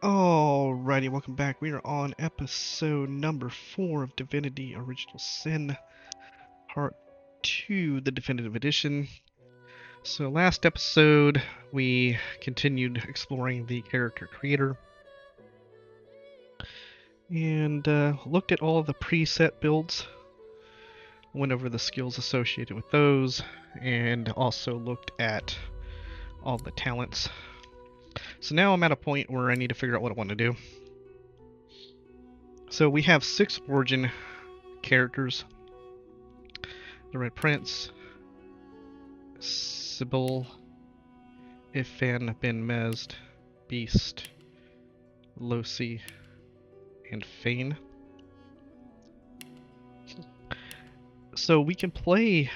Alrighty, welcome back. We are on episode number 4 of Divinity Original Sin, part 2, the Definitive Edition. So last episode, we continued exploring the character creator and looked at all of the preset builds, went over the skills associated with those, and also looked at all the talents. So now I'm at a point where I need to figure out what I want to do. So we have 6 origin characters: the Red Prince, Sybil, Ifan Ben Mezd, Beast, Losi, and Fane. So we can play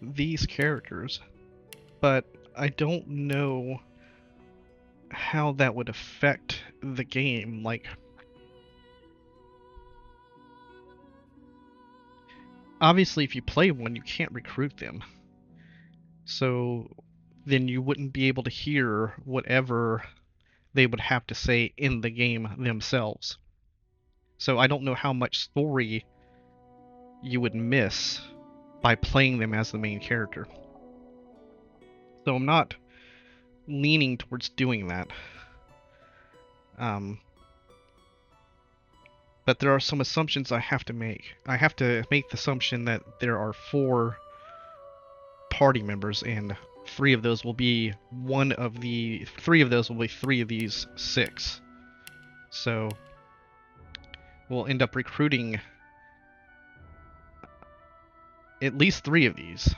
these characters, but I don't know how that would affect the game. Like, obviously if you play one, you can't recruit them. So then you wouldn't be able to hear whatever they would have to say in the game themselves. So I don't know how much story you would miss by playing them as the main character. So I'm not leaning towards doing that. But there are some assumptions I have to make. I have to make the assumption that there are 4 party members, and 3 of those will be 3 of these 6. So we'll end up recruiting at least 3 of these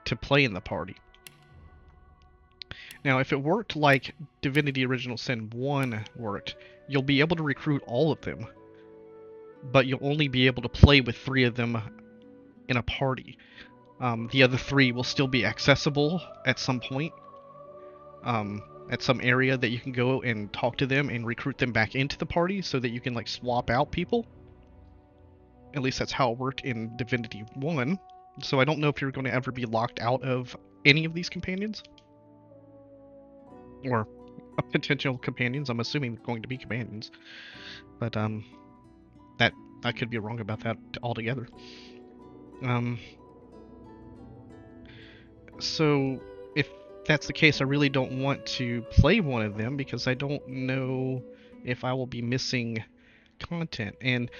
to play in the party. Now, if it worked like Divinity Original Sin 1 worked, you'll be able to recruit all of them, but you'll only be able to play with 3 of them in a party. The other 3 will still be accessible at some point, at some area that you can go and talk to them and recruit them back into the party so that you can like swap out people. At least that's how it worked in Divinity 1. So I don't know if you're going to ever be locked out of any of these companions. Or potential companions. I'm assuming they're going to be companions. But that I could be wrong about that altogether. So if that's the case, I really don't want to play one of them because I don't know if I will be missing content. And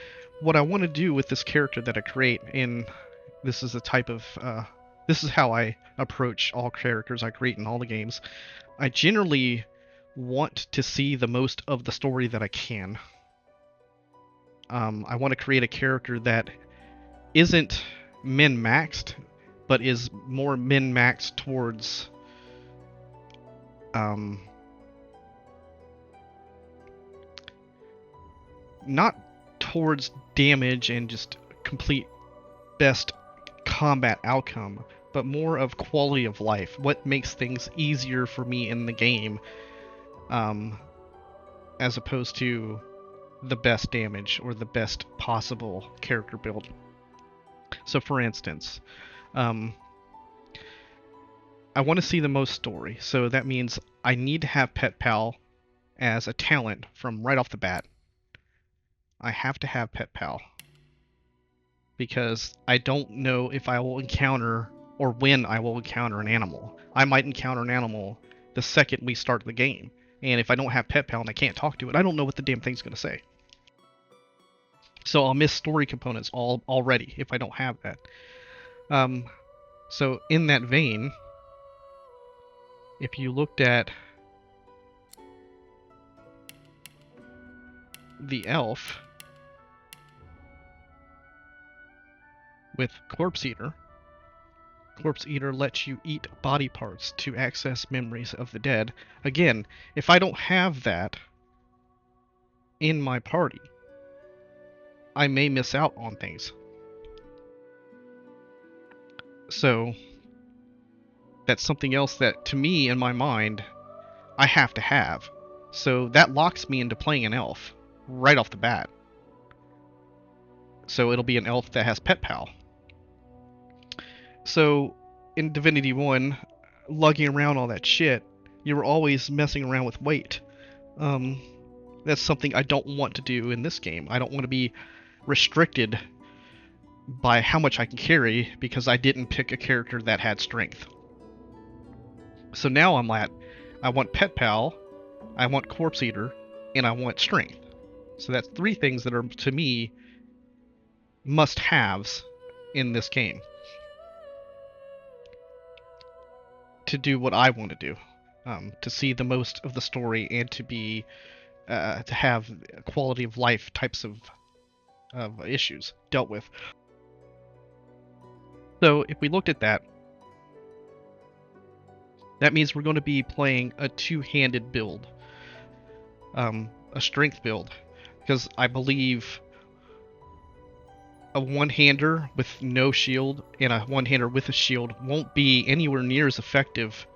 what I want to do with this character that I create, and this is a type of this is how I approach all characters I create in all the games. I generally want to see the most of the story that I can. I want to create a character that isn't min-maxed, but is more min-maxed towards not towards damage and just complete best combat outcome, but more of quality of life. What makes things easier for me in the game, as opposed to the best damage or the best possible character build. So for instance, I want to see the most story, so that means I need to have Pet Pal as a talent from right off the bat. I have to have Pet Pal, because I don't know if I will encounter or when I will encounter an animal. I might encounter an animal the second we start the game, and if I don't have Pet Pal and I can't talk to it, I don't know what the damn thing's going to say. So I'll miss story components already if I don't have that. So in that vein, if you looked at the elf with Corpse Eater, Corpse Eater lets you eat body parts to access memories of the dead. Again, if I don't have that in my party, I may miss out on things. So that's something else that, to me, in my mind, I have to have. So that locks me into playing an elf right off the bat. So it'll be an elf that has Pet Pal. So in Divinity 1, lugging around all that shit, you were always messing around with weight. That's something I don't want to do in this game. I don't want to be restricted by how much I can carry because I didn't pick a character that had strength. So now I want Pet Pal, I want Corpse Eater, and I want Strength. So that's 3 things that are, to me, must-haves in this game to do what I want to do, to see the most of the story and to have quality of life types of issues dealt with. So if we looked at that, that means we're going to be playing a 2-handed build, a strength build, because I believe a one-hander with no shield and a one-hander with a shield won't be anywhere near as effective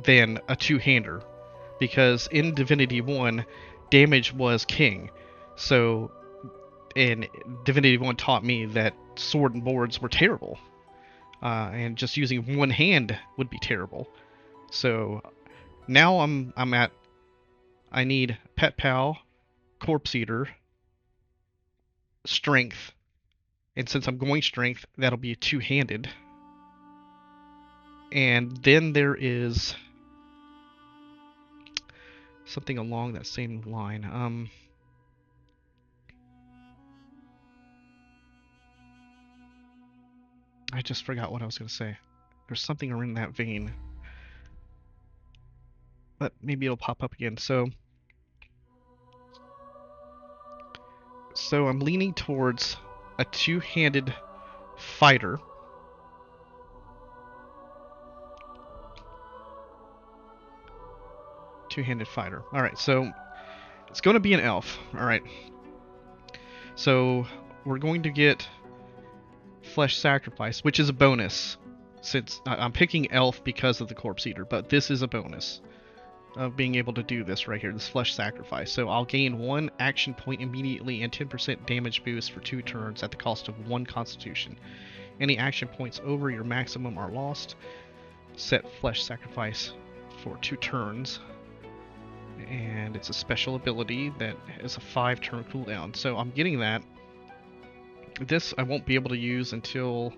than a 2-hander, because in Divinity 1, damage was king. So, and Divinity 1 taught me that sword and boards were terrible, and just using one hand would be terrible. So now I need Pet Pal, Corpse Eater, Strength, and since I'm going Strength, that'll be a 2-handed. And then there is something along that same line. I just forgot what I was going to say. There's something in that vein, but maybe it'll pop up again. So I'm leaning towards a 2-handed fighter. Two-handed fighter. All right, so it's going to be an elf. All right. So we're going to get Flesh Sacrifice, which is a bonus. Since I'm picking elf because of the Corpse Eater, but this is a bonus of being able to do this right here, this Flesh Sacrifice. So I'll gain 1 action point immediately and 10% damage boost for 2 turns at the cost of 1 Constitution. Any action points over your maximum are lost. Set Flesh Sacrifice for 2 turns. And it's a special ability that is a 5-turn cooldown. So I'm getting that. This I won't be able to use until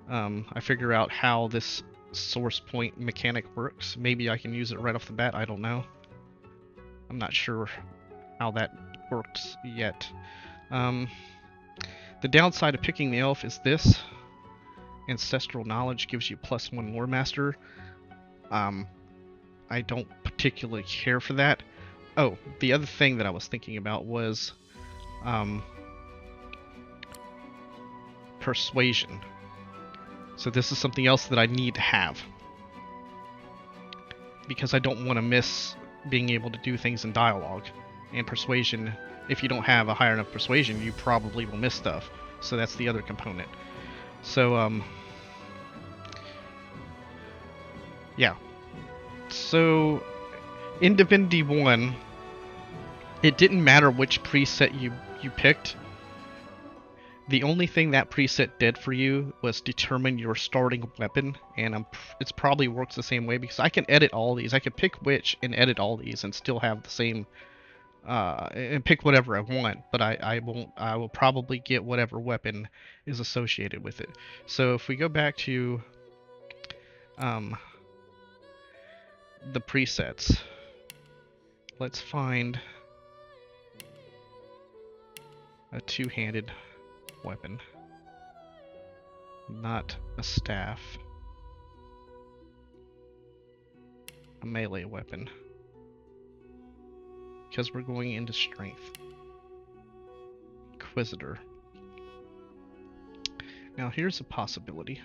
I figure out how this source point mechanic works. Maybe I can use it right off the bat, I don't know. I'm not sure how that works yet. The downside of picking the elf is this. Ancestral Knowledge gives you +1 Lore Master. I don't particularly care for that. Oh, the other thing that I was thinking about was Persuasion. So this is something else that I need to have, because I don't want to miss being able to do things in dialogue. And Persuasion, if you don't have a higher enough Persuasion, you probably will miss stuff. So that's the other component. So, yeah. So, in Divinity 1, it didn't matter which preset you picked. The only thing that preset did for you was determine your starting weapon, and it's probably works the same way, because I can edit all these. I can pick which and edit all these and still have the same, and pick whatever I want, but I will probably get whatever weapon is associated with it. So if we go back to the presets, let's find a 2-handed weapon, not a staff, a melee weapon, because we're going into strength. Inquisitor. Now here's a possibility.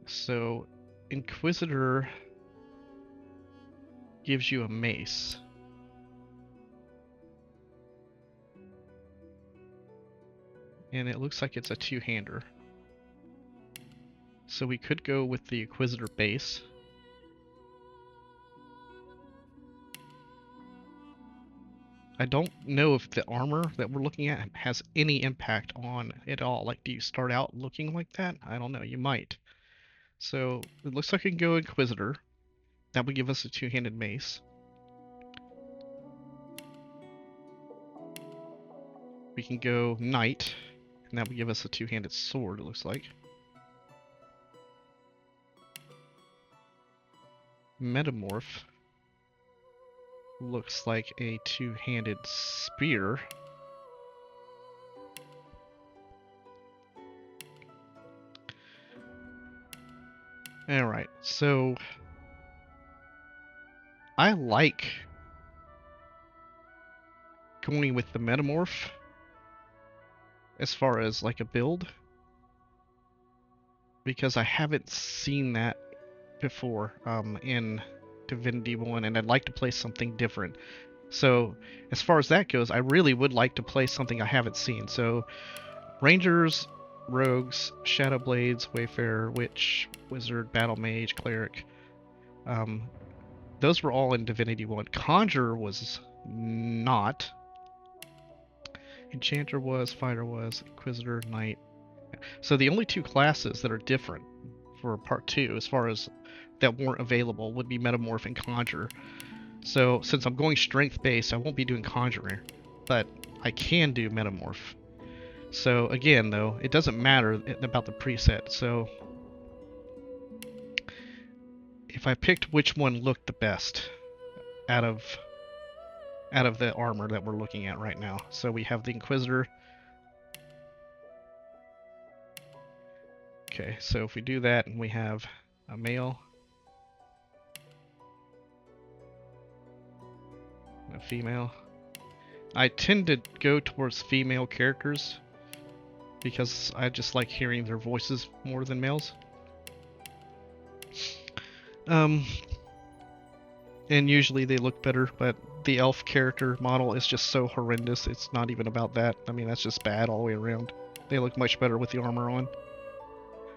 So Inquisitor gives you a mace. And it looks like it's a 2-hander. So we could go with the Inquisitor base. I don't know if the armor that we're looking at has any impact on it all. Like, do you start out looking like that? I don't know, you might. So it looks like I can go Inquisitor. That would give us a two-handed mace. We can go Knight, and that would give us a two-handed sword, it looks like. Metamorph looks like a two-handed spear. Alright, so I like going with the Metamorph as far as like a build, because I haven't seen that before in Divinity 1, and I'd like to play something different. So as far as that goes, I really would like to play something I haven't seen. So Rangers, Rogues, Shadow Blades, Wayfarer, Witch, Wizard, Battle Mage, Cleric. Those were all in Divinity 1. Conjurer was not. Enchanter was, Fighter was, Inquisitor, Knight. So the only two classes that are different for Part 2, as far as that weren't available, would be Metamorph and Conjurer. So since I'm going strength-based, I won't be doing Conjurer, but I can do Metamorph. So again, though, it doesn't matter about the preset. So if I picked which one looked the best out of the armor that we're looking at right now. So we have the Inquisitor. Okay, so if we do that, and we have a male, and a female. I tend to go towards female characters because I just like hearing their voices more than males. And usually they look better, but the elf character model is just so horrendous, it's not even about that. I mean, that's just bad all the way around. They look much better with the armor on.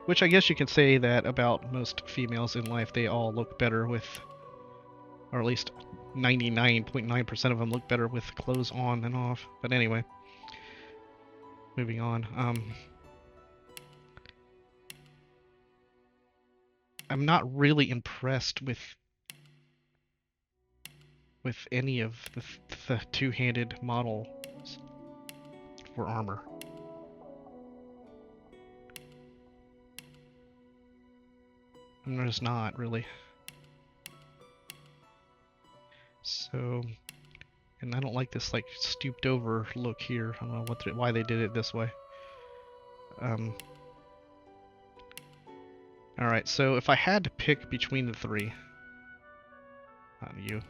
Which I guess you can say that about most females in life. They all look better with, or at least 99.9% of them look better with clothes on than off. But anyway, moving on. I'm not really impressed with any of the two-handed models for armor. I'm just not really. So, and I don't like this like stooped over look here. I don't know why they did it this way. Alright, so if I had to pick between the three, you.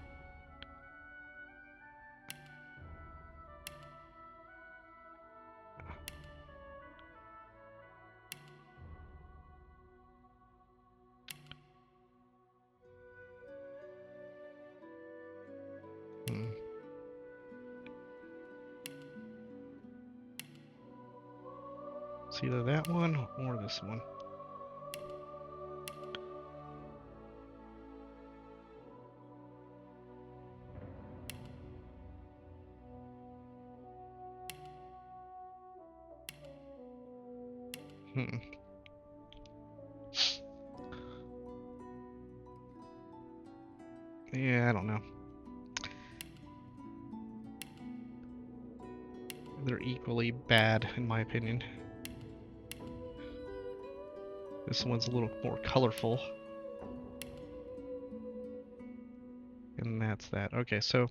It's either that one or this one. Yeah, I don't know. They're equally bad, in my opinion. This one's a little more colorful. And that's that. Okay, so...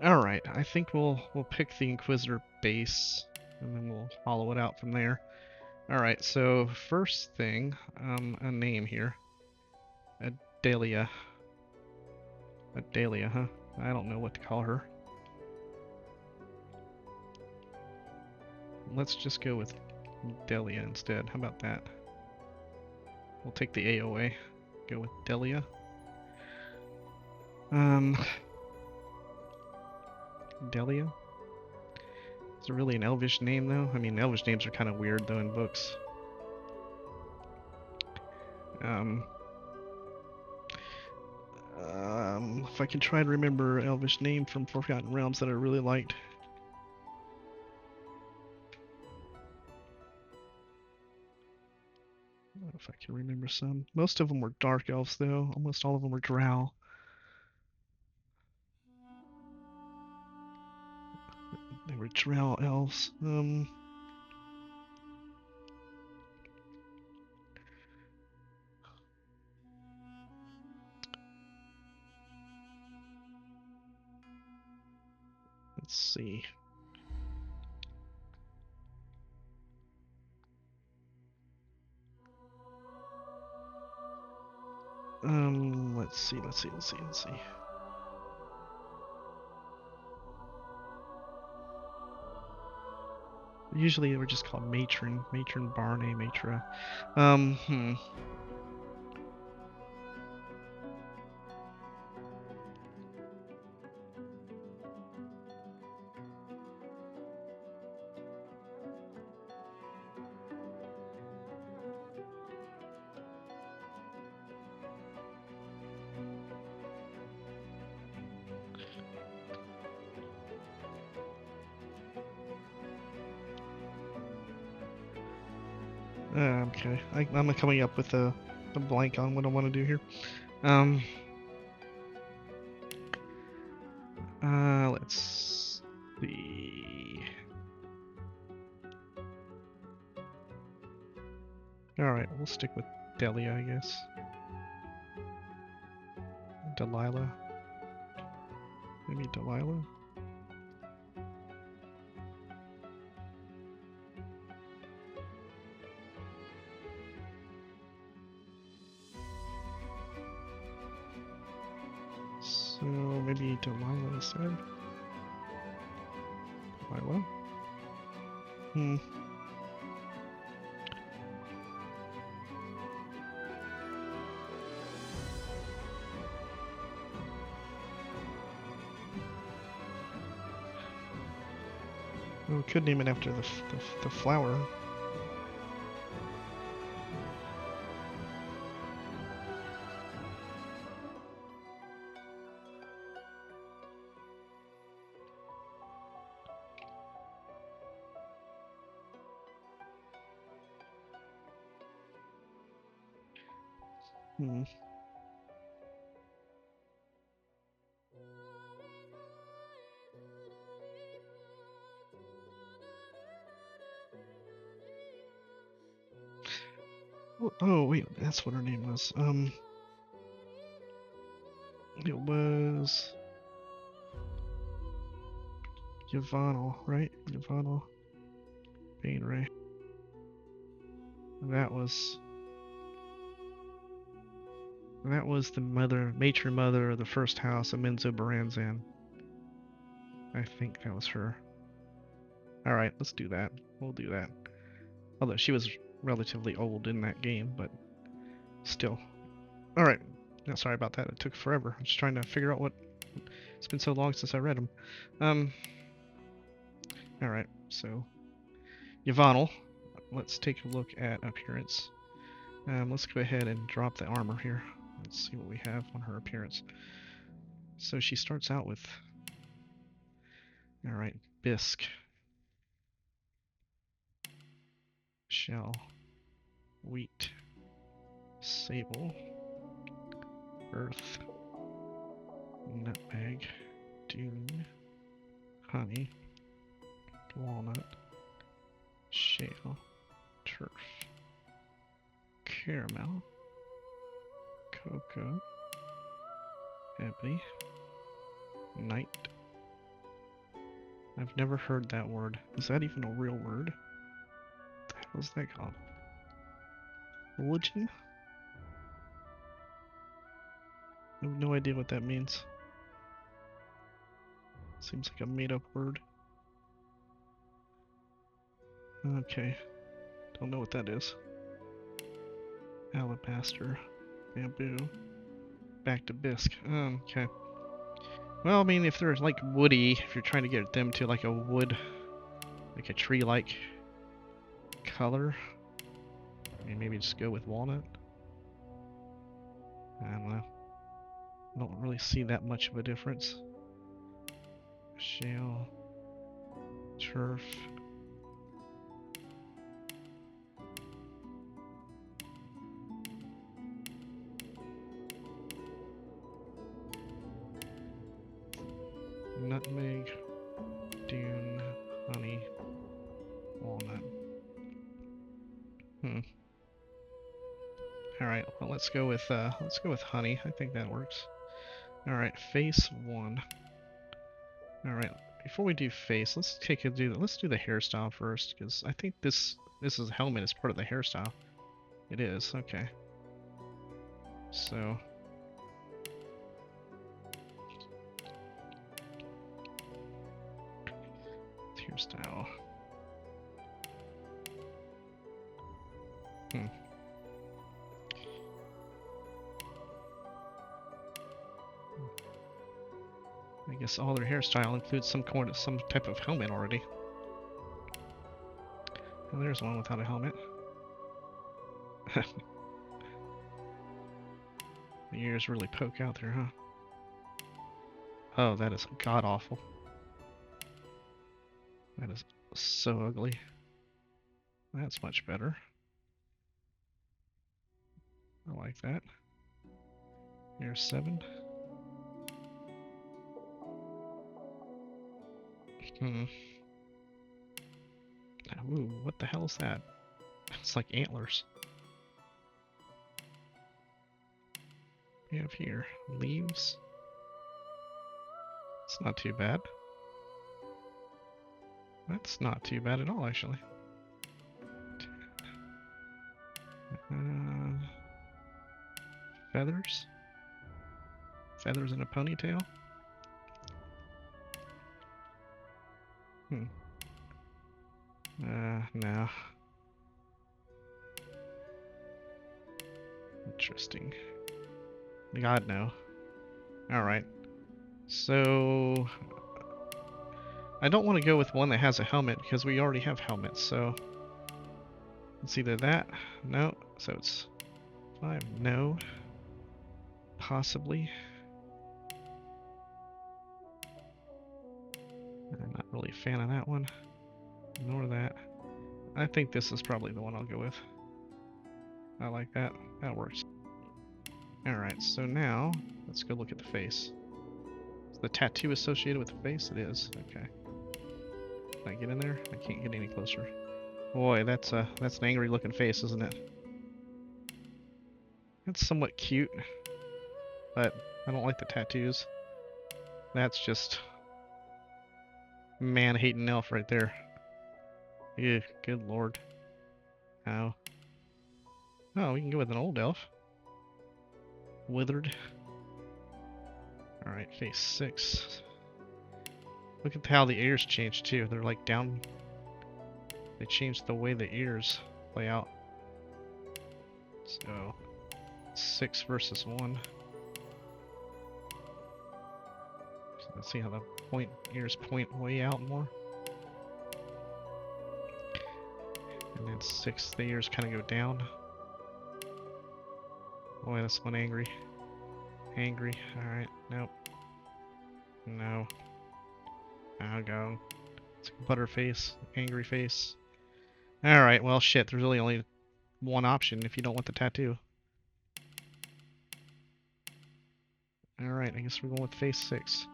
Alright, I think we'll pick the Inquisitor base, and then we'll hollow it out from there. Alright, so first thing, a name here. Adelia. Adelia, huh? I don't know what to call her. Let's just go with Delia instead. How about that? We'll take the AOA. Go with Delia. Delia? Is it really an Elvish name, though? I mean, Elvish names are kind of weird, though, in books. If I can try to remember an Elvish name from Forgotten Realms that I really liked. don't know if I can remember some. Most of them were dark elves, though. Almost all of them were drow. They were drow elves. Let's see. Let's see. Usually they were just called matron, Barney, matra. Hmm. Okay. I'm coming up with a blank on what I want to do here. Let's see. Alright, we'll stick with Delia, I guess. Delilah. Maybe Delilah? So maybe Delilah instead? Delilah? Hmm. Well, we could name it after the flower. Hmm. Oh, wait, that's what her name was. It was Yavanel, right? Yavanel Bainray. That was the matron mother of the first house of Menzo Baranzan. I think that was her. Alright, let's do that. We'll do that. Although she was relatively old in that game, but still. Alright. No, sorry about that. It took forever. I'm just trying to figure out what... It's been so long since I read them. Alright, so... Yavanel. Let's take a look at appearance. Let's go ahead and drop the armor here. Let's see what we have on her appearance. So she starts out with... Alright, bisque. Shell. Wheat. Sable. Earth. Nutmeg. Dune. Honey. Walnut. Shale. Turf. Caramel. Cocoa. Ebony. Night. I've never heard that word. Is that even a real word? What the hell is that called? Religion? I have no idea what that means. Seems like a made-up word. Okay. Don't know what that is. Alabaster. Bamboo. Back to bisque. Okay. Well, I mean, if they're like woody, if you're trying to get them to like a wood, like a tree-like color, I mean, maybe just go with walnut. I don't know. I don't really see that much of a difference. Shale. Turf. nutmeg, dune, honey, walnut. Alright, well let's go with honey. I think that works. Alright, face 1. Alright, before we do face, let's do the hairstyle first, because I think this is helmet is part of the hairstyle. It is, okay. So hairstyle. I guess all their hairstyle includes some type of helmet already. Oh, there's one without a helmet. The ears really poke out there, huh? Oh, that is god awful. That is so ugly. That's much better. I like that. Here's 7. Ooh, what the hell is that? It's like antlers. We have here leaves. It's not too bad. That's not too bad at all, actually. Feathers. Feathers in a ponytail. No. Interesting. God, no. Alright. So I don't want to go with one that has a helmet because we already have helmets, so it's either that, no, so it's 5, no, possibly. I'm not really a fan of that one, nor that. I think this is probably the one I'll go with. I like that, that works. Alright, so now let's go look at the face. Is the tattoo associated with the face? It is, okay. Can I get in there? I can't get any closer. Boy, that's an angry looking face, isn't it? That's somewhat cute, but I don't like the tattoos. That's just man-hating elf right there. Ew, good lord. Ow. Oh, we can go with an old elf. Withered. Alright, face 6. Look at how the ears change too. They're like down. They changed the way the ears play out. So 6 versus 1. So let's see how the ears point way out more. And then 6, the ears kind of go down. Boy, that's one angry. Angry. Alright, nope. No. I'll go. It's a butterface, angry face. Alright, well shit, there's really only one option if you don't want the tattoo. Alright, I guess we're going with face 6.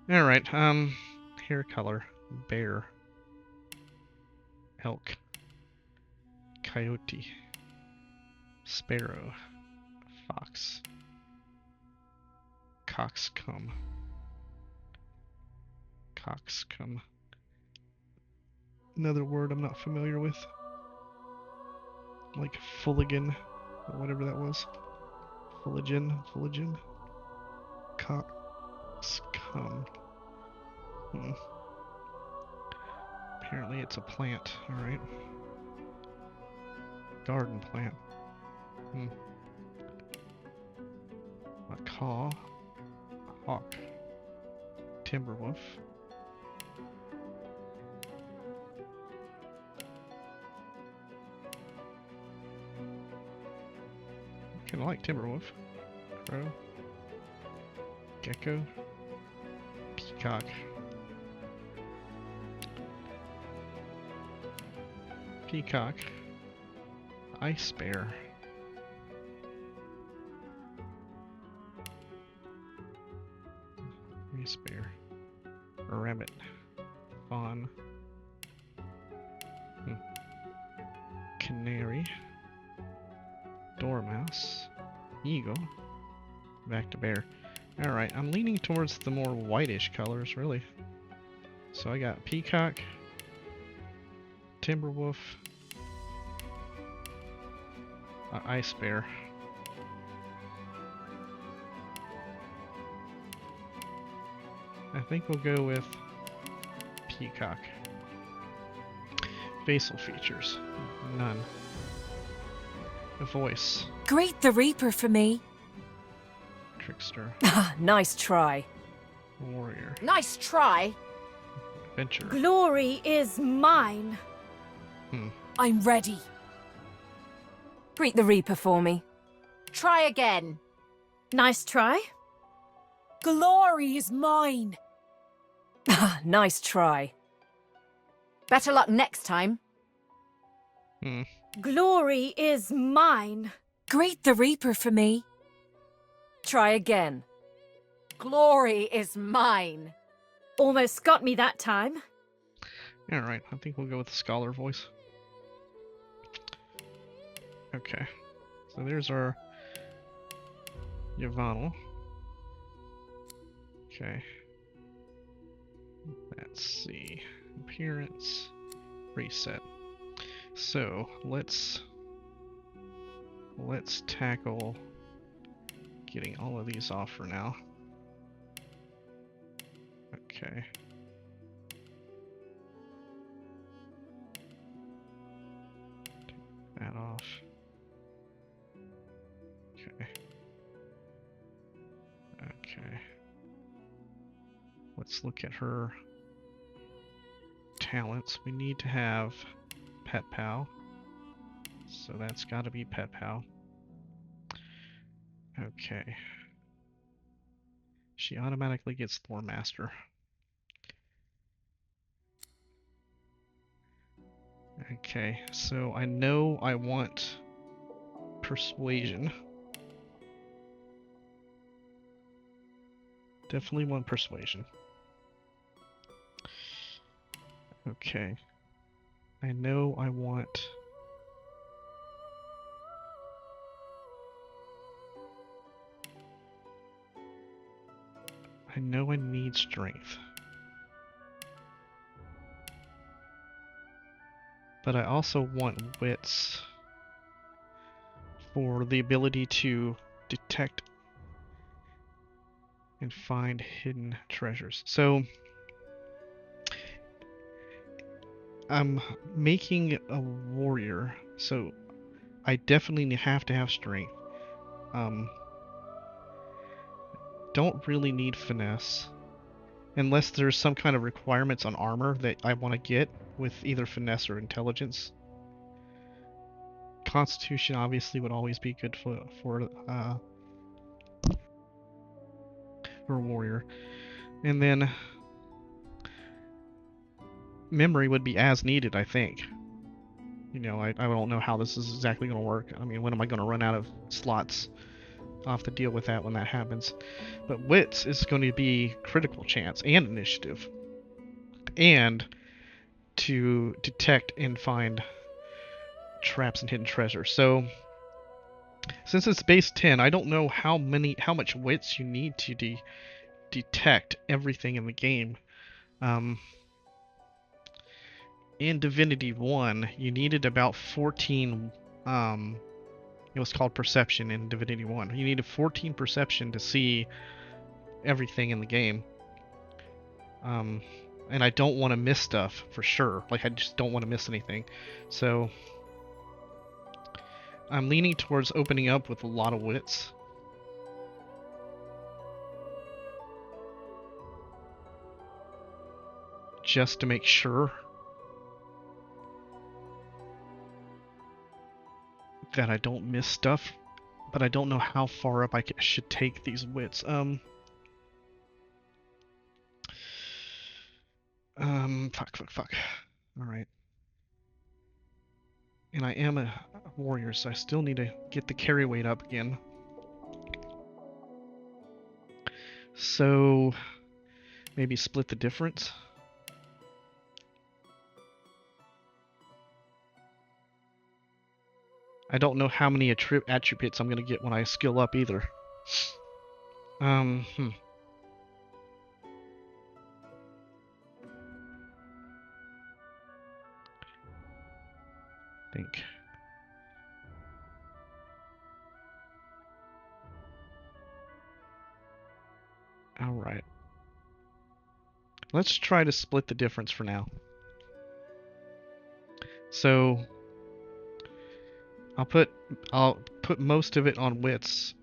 Alright, hair color. Bear. Elk. Coyote. Sparrow. Fox. Coxcomb. Coxcomb. Another word I'm not familiar with. Like Fulligan, or whatever that was. Fulligan. Coxcomb. Apparently it's a plant, alright. Garden plant. Macaw. Hawk. Timberwolf. Kinda like Timberwolf. Crow. Gecko. Peacock. Peacock. Ice bear. Ice bear. A rabbit. Fawn. Canary. Dormouse. Eagle. Back to bear. Alright, I'm leaning towards the more whitish colors, really. So I got peacock, timberwolf, ice bear. I think we'll go with peacock. Facial features. None. A voice. Greet the Reaper for me. Trickster. Nice try. Warrior. Nice try. Adventurer. Glory is mine. I'm ready. Greet the Reaper for me. Try again. Nice try. Glory is mine. Nice try. Better luck next time. Glory is mine. Greet the Reaper for me. Try again. Glory is mine. Almost got me that time. Alright, I think we'll go with the scholar voice. Okay. So there's our Yavanel. Okay. Let's see. Appearance. Reset. So let's tackle getting all of these off for now. Okay. Take that off. Okay. Okay. Let's look at her talents. We need to have Pet Pal. So that's got to be Pet Pal. Okay. She automatically gets Lore Master. Okay, so I know I want Persuasion. Definitely want Persuasion. Okay. I know I want... I know I need Strength. But I also want Wits for the ability to detect and find hidden treasures. So I'm making a warrior, so I definitely have to have strength. Don't really need finesse unless there's some kind of requirements on armor that I want to get with either finesse or intelligence. Constitution obviously would always be good for a warrior. And then memory would be as needed, I think. You know, I don't know how this is exactly going to work. I mean, when am I going to run out of slots? I'll have to deal with that when that happens. But wits is going to be critical chance and initiative. And to detect and find traps and hidden treasure. So since it's base 10, I don't know how much wits you need to detect everything in the game. In Divinity 1, you needed about 14 it was called perception in Divinity 1. You needed 14 perception to see everything in the game. And I don't want to miss stuff, for sure. Like, I just don't want to miss anything. So, I'm leaning towards opening up with a lot of wits. Just to make sure that I don't miss stuff, but I don't know how far up I should take these wits. Fuck. Alright. And I am a warrior, so I still need to get the carry weight up again. So, Maybe split the difference. I don't know how many attributes I'm gonna get when I skill up either. Hmm. Think. All right. Let's try to split the difference for now. So I'll put most of it on wits,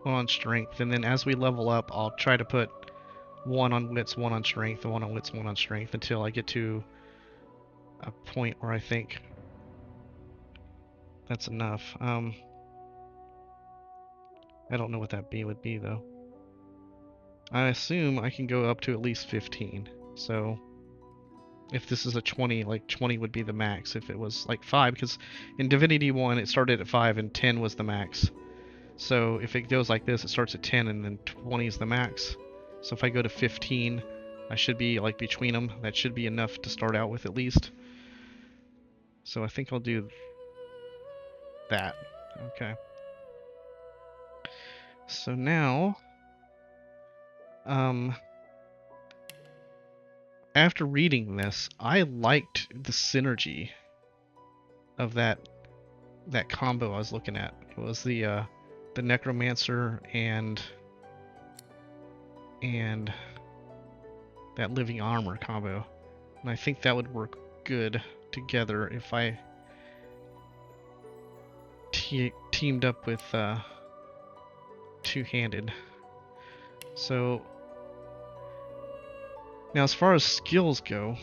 one on strength, and then as we level up, I'll try to put one on wits, one on strength, one on wits, one on strength until I get to a point where I think that's enough. I don't know what that B would be though. I assume I can go up to at least 15. So if this is a 20, like 20 would be the max if it was like 5, because in Divinity 1 it started at 5 and 10 was the max. So if it goes like this, it starts at 10 and then 20 is the max. So if I go to 15, I should be like between them. That should be enough to start out with at least. So I think I'll do that. Okay. So now, after reading this, I liked the synergy of that combo I was looking at. It was the Necromancer and that Living Armor combo. And I think that would work good together if I teamed up with two-handed. So now as far as skills go,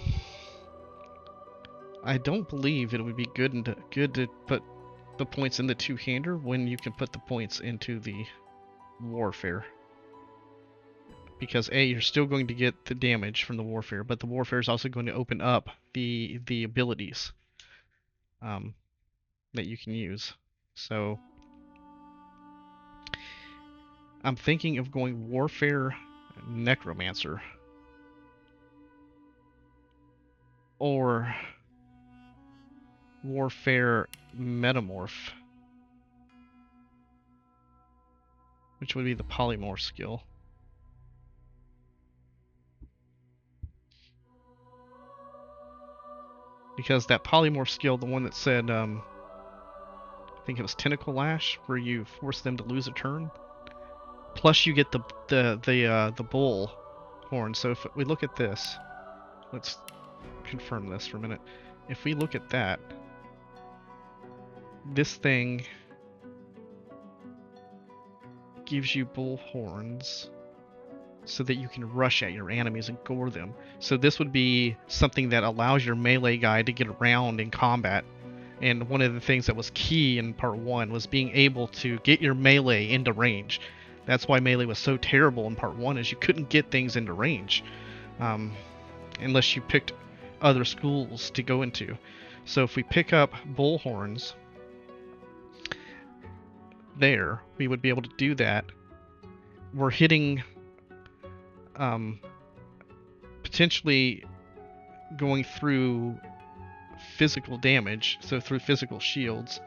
I don't believe it would be good to put the points in the two-hander when you can put the points into the warfare. Because A, you're still going to get the damage from the warfare, but the warfare is also going to open up the abilities that you can use. So I'm thinking of going warfare necromancer or warfare metamorph, which would be the polymorph skill. Because that polymorph skill, the one that said, I think it was Tentacle Lash, where you force them to lose a turn. Plus, you get the bull horn. So if we look at this, let's confirm this for a minute. If we look at that, this thing gives you bull horns so that you can rush at your enemies and gore them. So this would be something that allows your melee guy to get around in combat. And one of the things that was key in part 1 was being able to get your melee into range. That's why melee was so terrible in part 1, is you couldn't get things into range unless you picked other schools to go into. So if we pick up bullhorns there, we would be able to do that. We're hitting potentially going through physical damage, so through physical shields.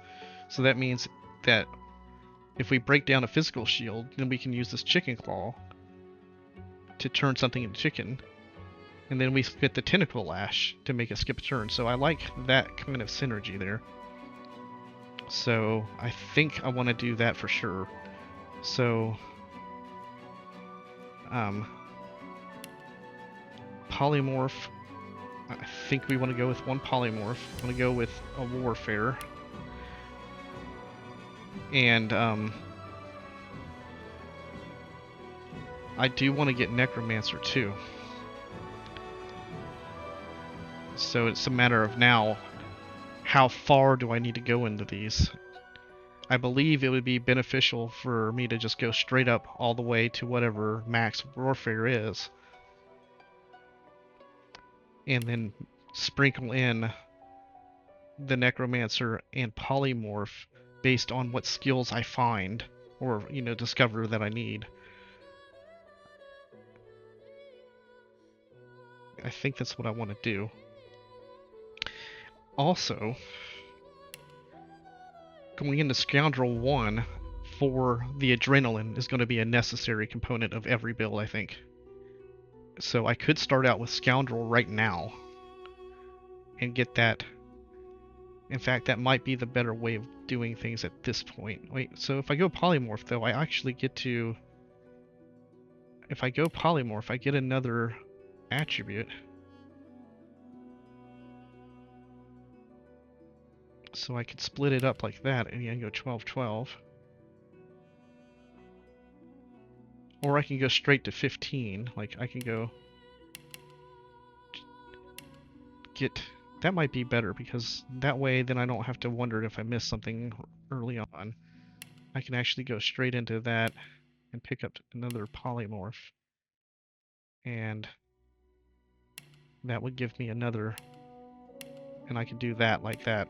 So that means that if we break down a physical shield, then we can use this chicken claw to turn something into chicken. And then we get the tentacle lash to make it skip a turn. So I like that kind of synergy there. So I think I want to do that for sure. So polymorph, I think we want to go with one polymorph. I want to go with a warfare. And I do want to get necromancer too. So it's a matter of now, how far do I need to go into these? I believe it would be beneficial for me to just go straight up all the way to whatever max warfare is. And then sprinkle in the necromancer and polymorph based on what skills I find or, discover that I need. I think that's what I want to do. Also, going into Scoundrel 1 for the adrenaline is going to be a necessary component of every build, I think. So I could start out with Scoundrel right now and get that. In fact, that might be the better way of doing things at this point. Wait, so if I go Polymorph, though, I actually get to... If I go Polymorph, I get another attribute. So I could split it up like that and go 12-12. Or I can go straight to 15. Like, I can go... get... That might be better, because that way then I don't have to wonder if I missed something early on. I can actually go straight into that and pick up another Polymorph. And that would give me another... And I can do that like that.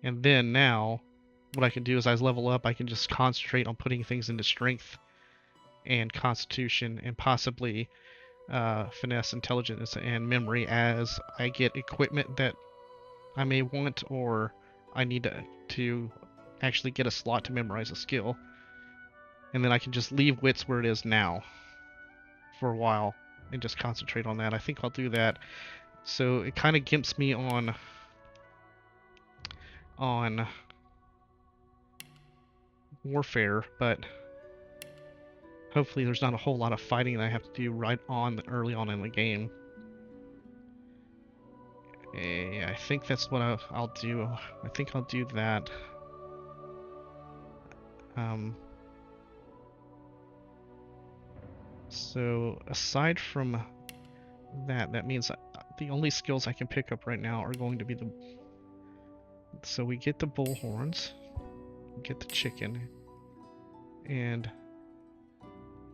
And then now, what I can do is as I level up, I can just concentrate on putting things into Strength and Constitution and possibly Finesse, Intelligence, and Memory as I get equipment that I may want, or I need to actually get a slot to memorize a skill. And then I can just leave Wits where it is now for a while and just concentrate on that. I think I'll do that. So it kind of gimps me on warfare, but hopefully there's not a whole lot of fighting that I have to do right on early on in the game. Yeah, I think that's what I'll do. I think I'll do that. So aside from that, that means the only skills I can pick up right now are going to be the... So we get the bullhorns, we get the chicken, and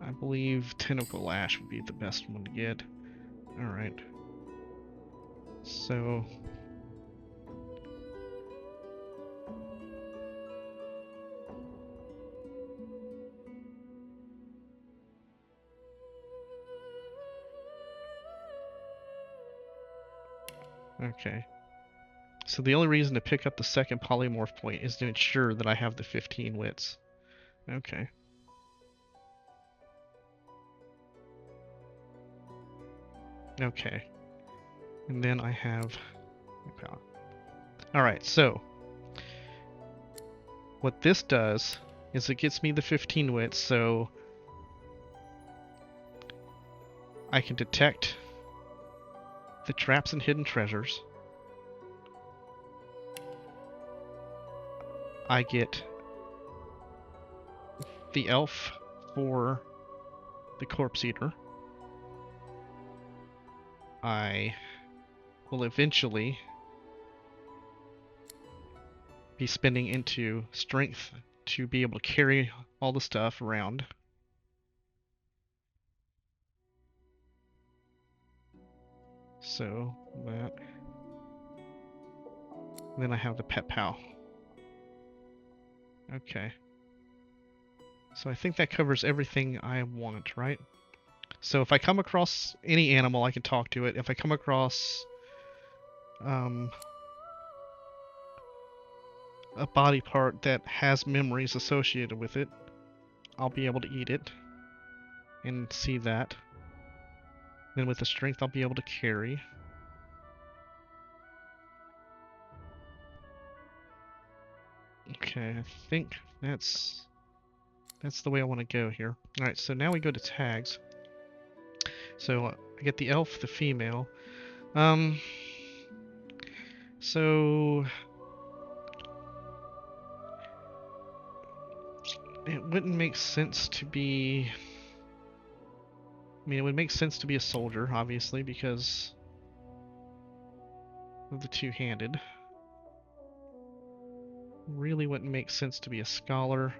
I believe Tentacle Lash would be the best one to get. Alright. So... Okay. So the only reason to pick up the second polymorph point is to ensure that I have the 15 wits. Okay. Okay. And then I have... Okay. Alright, so... What this does is it gets me the 15 wits, so... I can detect the traps and hidden treasures. I get the elf for the corpse eater. I will eventually be spending into strength to be able to carry all the stuff around. So that. And then I have the pet pal. Okay. So I think that covers everything I want, right? So if I come across any animal, I can talk to it. If I come across a body part that has memories associated with it, I'll be able to eat it and see that. Then with the strength, I'll be able to carry. Okay, I think that's the way I want to go here. Alright, so now we go to tags. So I get the elf, the female. So it wouldn't make sense to be... I mean, it would make sense to be a soldier, obviously, because of the two-handed. Really wouldn't make sense to be a scholar.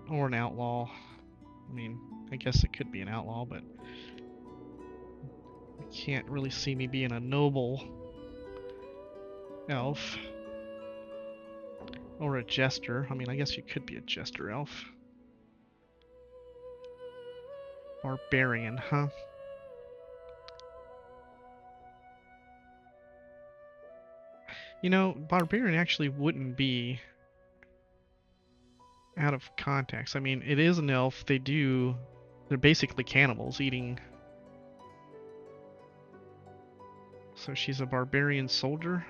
Or an outlaw. I mean, I guess it could be an outlaw, but I can't really see me being a noble elf. Or a jester. I mean, I guess you could be a jester elf. Barbarian, huh? You know, barbarian actually wouldn't be out of context. I mean, it is an elf. They're basically cannibals eating. So she's a barbarian soldier.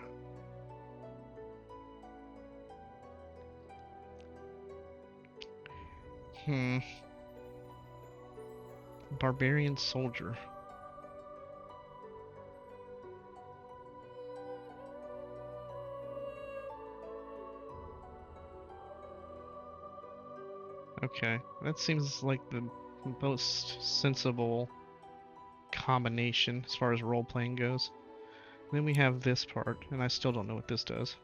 Barbarian soldier. Okay, that seems like the most sensible combination as far as role-playing goes. Then we have this part, and I still don't know what this does.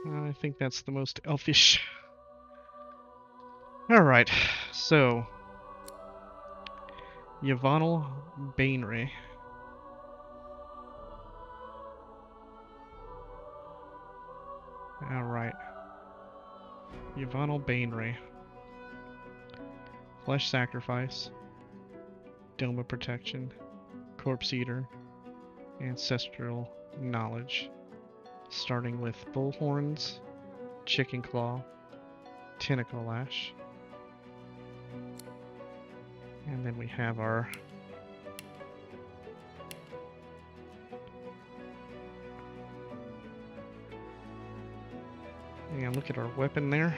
I think that's the most elfish. Alright, so Yavanel Bainray. Alright. Yavanel Bainray. Flesh Sacrifice. Dome of Protection. Corpse Eater. Ancestral Knowledge. Starting with Bullhorns, Chicken Claw, Tentacle Lash. And then we have our and look at our weapon there.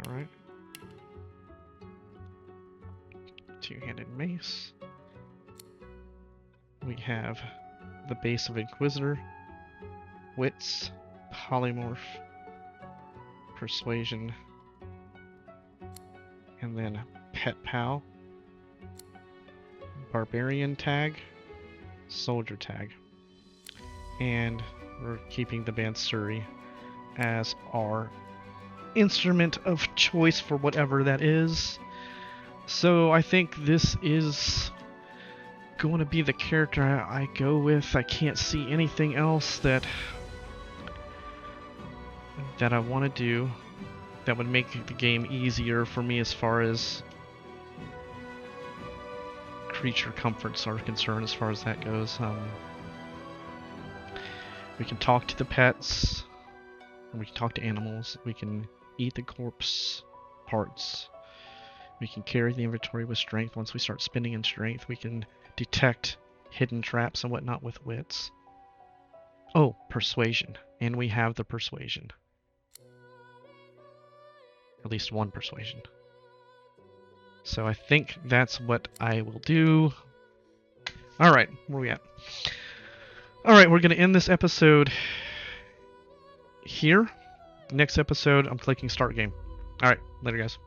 Alright. Two-handed mace. We have the base of Inquisitor, Wits, Polymorph, Persuasion, and then Pet Pal, Barbarian tag, Soldier tag, and we're keeping the Bansuri as our instrument of choice for whatever that is. So I think this is going to be the character I go with. I can't see anything else that I want to do that would make the game easier for me as far as creature comforts are concerned, as far as that goes. We can talk to the pets, we can talk to animals, we can eat the corpse parts, we can carry the inventory with strength. Once we start spending in strength, we can detect hidden traps and whatnot with wits. Oh, persuasion. And we have the persuasion. At least one persuasion. So I think that's what I will do. Alright, where are we at? Alright, we're going to end this episode here. Next episode, I'm clicking start game. Alright, later guys.